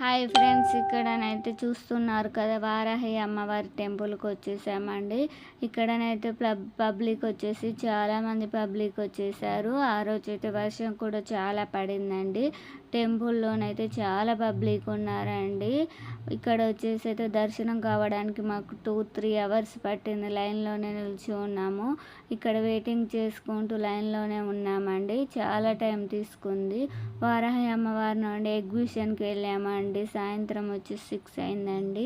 Hi friends, ఇక్కడనైతే చూస్తున్నారు కదా, వారాహి అమ్మవారి టెంపుల్కి వచ్చేసామండి. ఇక్కడనైతే పబ్లిక్ వచ్చేసి చాలామంది పబ్లిక్ వచ్చేసారు. ఆ రోజైతే వర్షం కూడా చాలా పడిందండి. టెంపుల్లోనైతే చాలా పబ్లిక్ ఉన్నారండి. ఇక్కడ వచ్చేసి అయితే దర్శనం కావడానికి మాకు 2-3 అవర్స్ పట్టింది. లైన్లోనే నిలిచి ఉన్నాము. ఇక్కడ వెయిటింగ్ చేసుకుంటూ లైన్లోనే ఉన్నామండి. చాలా టైం తీసుకుంది. వారాహి అమ్మవారి నుండి ఎగ్జిబిషన్కి వెళ్ళామండి. సాయంత్రం వచ్చి 6 అయిందండి.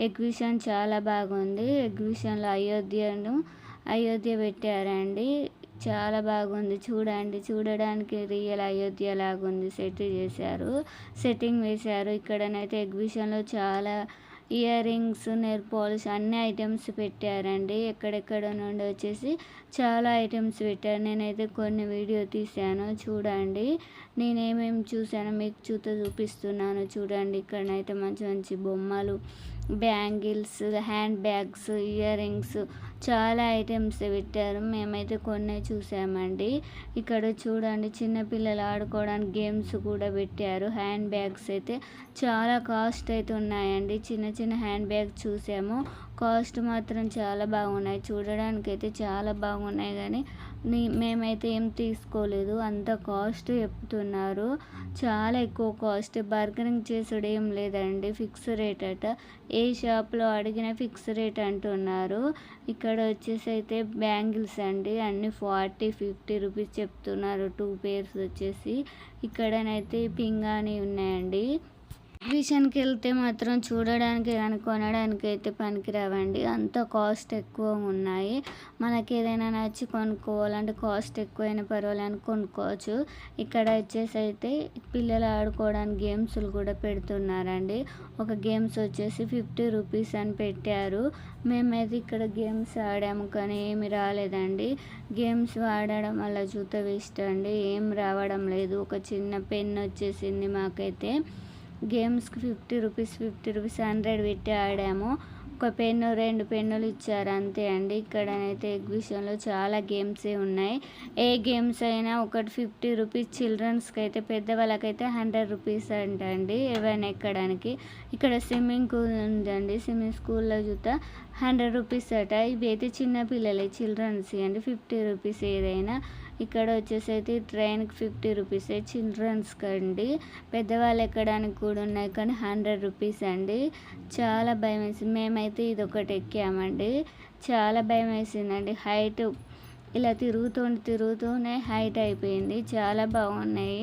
ఎగ్జిబిషన్ చాలా బాగుంది. ఎగ్జిబిషన్లో అయోధ్య పెట్టారండి. చాలా బాగుంది. చూడడానికి రియల్ అయోధ్య లాగుంది. సెట్టింగ్ వేశారు. ఇక్కడనైతే ఎగ్జిబిషన్లో చాలా ఇయర్ రింగ్స్, నెయిల్ పాలిష్ అన్ని ఐటమ్స్ పెట్టారండి. ఎక్కడెక్కడ నుండి వచ్చేసి చాలా ఐటమ్స్ పెట్టారు. నేనైతే కొన్ని వీడియో తీశాను, చూడండి. నేనేమేమి చూసానో మీకు చూపిస్తున్నాను, చూడండి. ఇక్కడనైతే మంచి మంచి బొమ్మలు, bangles, hand bags, ear rings చాలా ఐటమ్స్ పెట్టారు. మేమైతే కొన్ని చూసామండి. ఇక్కడ చూడండి, చిన్నపిల్లలు ఆడుకోవడానికి గేమ్స్ కూడా పెట్టారు. హ్యాండ్ బ్యాగ్స్ అయితే చాలా కాస్ట్ అయితే ఉన్నాయండి. చిన్న చిన్న హ్యాండ్ బ్యాగ్ చూసాము. కాస్ట్ మాత్రం చాలా బాగున్నాయి. చూడడానికి అయితే చాలా బాగున్నాయి, కానీ మేమైతే ఏం తీసుకోలేదు. అంత కాస్ట్ చెప్తున్నారు. చాలా ఎక్కువ కాస్ట్. బార్గెనింగ్ చేసుడు ఏం లేదండి. ఫిక్స్ రేట్ అట. ఏ షాప్లో అడిగినా ఫిక్స్ రేట్ అంటున్నారు. ఇక్కడ వచ్చేసి అయితే బ్యాంగిల్స్ అండి. అన్ని 40-50 రూపీస్ చెప్తున్నారు. 2 పేర్స్ వచ్చేసి. ఇక్కడనైతే పింగాణి ఉన్నాయండి. ఎగ్జిబిషన్కి వెళ్తే మాత్రం చూడడానికి కానీ కొనడానికి అయితే పనికిరావండి. అంత కాస్ట్ ఎక్కువ ఉన్నాయి. మనకి ఏదైనా నచ్చి కొనుక్కోవాలంటే కాస్ట్ ఎక్కువైనా పర్వాలని కొనుక్కోవచ్చు. ఇక్కడ వచ్చేసి అయితే పిల్లలు ఆడుకోవడానికి గేమ్స్లు కూడా పెడుతున్నారండి. ఒక గేమ్స్ వచ్చేసి 50 రూపీస్ అని పెట్టారు. మేమైతే ఇక్కడ గేమ్స్ ఆడాము, కానీ ఏమి రాలేదండి. గేమ్స్ ఆడడం వల్ల జూత వేస్ట్ అండి. ఏం రావడం లేదు. ఒక చిన్న పెన్ వచ్చేసింది మాకైతే. గేమ్స్కి 50 రూపీస్ 100 పెట్టి ఆడాము. ఒక పెన్ను 2 పెన్నులు ఇచ్చారు, అంతే అండి. ఇక్కడనైతే ఎగ్జిబిషన్లో చాలా గేమ్సే ఉన్నాయి. ఏ గేమ్స్ అయినా ఒకటి 50 రూపీస్. చిల్డ్రన్స్కి అయితే, పెద్దవాళ్ళకైతే 100 రూపీస్ అంటండి ఏవైనా ఎక్కడానికి. ఇక్కడ స్విమ్మింగ్ పూల్ ఉందండి. స్విమ్మింగ్ స్కూల్లో చూస్తే 100 రూపీస్ అట. ఇవి అయితే చిన్నపిల్లలే, చిల్డ్రన్స్ అండి. 50 రూపీస్ ఏదైనా. ఇక్కడ వచ్చేసి అయితే ట్రైన్కి 50 రూపీసే చిల్డ్రన్స్కి అండి. పెద్దవాళ్ళు ఎక్కడానికి కూడా ఉన్నాయి, కానీ 100 రూపీస్ అండి. చాలా భయం వేసింది. మేమైతే ఇది ఒకటి ఎక్కామండి. చాలా భయం వేసిందండి. హైట్ ఇలా తిరుగుతూనే హైట్ అయిపోయింది. చాలా బాగున్నాయి.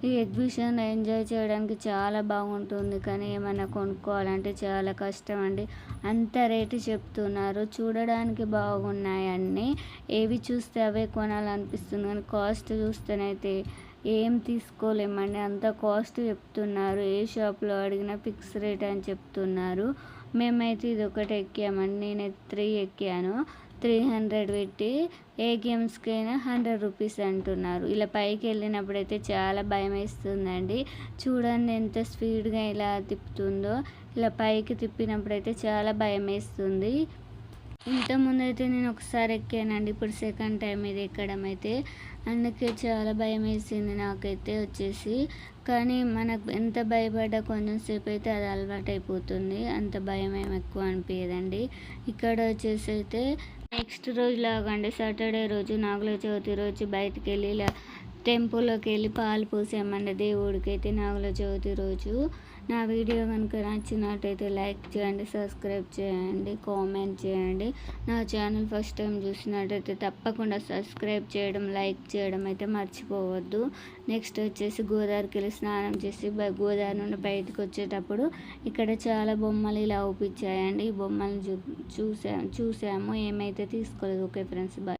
ఈ ఎగ్జిబిషన్ ఎంజాయ్ చేయడానికి చాలా బాగుంటుంది, కానీ ఏమైనా కొనుక్కోవాలంటే చాలా కష్టం అండి. అంత రేటు చెప్తున్నారు. చూడడానికి బాగున్నాయి అన్నీ. ఏవి చూస్తే అవే కొనాలనిపిస్తుంది, కానీ కాస్ట్ చూస్తేనైతే ఏం తీసుకోలేమండి. అంత కాస్ట్ చెప్తున్నారు. ఏ షాప్లో అడిగినా ఫిక్స్ రేట్ అని చెప్తున్నారు. మేమైతే ఇది ఒకటి ఎక్కామండి. నేనైతే 3 ఎక్కాను. 300 పెట్టి. ఏ గేమ్స్కైనా 100 రూపీస్ అంటున్నారు. ఇలా పైకి వెళ్ళినప్పుడు అయితే చాలా భయం వేస్తుందండి. చూడండి ఎంత స్పీడ్గా ఇలా తిప్పుతుందో. ఇలా పైకి తిప్పినప్పుడు అయితే చాలా భయం వేస్తుంది. ఇంతకుముందు అయితే నేను ఒకసారి ఎక్కానండి. ఇప్పుడు సెకండ్ టైం ఇది ఎక్కడం అయితే. అందుకే చాలా భయం వేసింది నాకైతే వచ్చేసి. కానీ మనకు ఎంత భయపడ్డా కొంచెం సేపు అయితే అది అలవాటు అయిపోతుంది. అంత భయం ఏమి ఎక్కువ అనిపించదండి. ఇక్కడ వచ్చేసి అయితే నెక్స్ట్ రోజు లాగండి, సాటర్డే రోజు, నాగుల చవితి రోజు బయటికి వెళ్ళి ఇలా టెంపుల్లోకి వెళ్ళి పాలు పోసామండి దేవుడికి అయితే నాగుల చవితి రోజు. నా వీడియో కనుక నచ్చినట్టయితే లైక్ చేయండి, సబ్స్క్రైబ్ చేయండి, కామెంట్ చేయండి. నా ఛానల్ ఫస్ట్ టైం చూసినట్టయితే తప్పకుండా సబ్స్క్రైబ్ చేయడం, లైక్ చేయడం అయితే మర్చిపోవద్దు. నెక్స్ట్ వచ్చేసి గోదావరికి వెళ్ళి స్నానం చేసి గోదావరి నుండి బయటకు వచ్చేటప్పుడు ఇక్కడ చాలా బొమ్మలు ఇలా అవుపించాయండి. ఈ బొమ్మలు చూసాము. ఏమైతే తీసుకోలేదు. Okay friends, bye.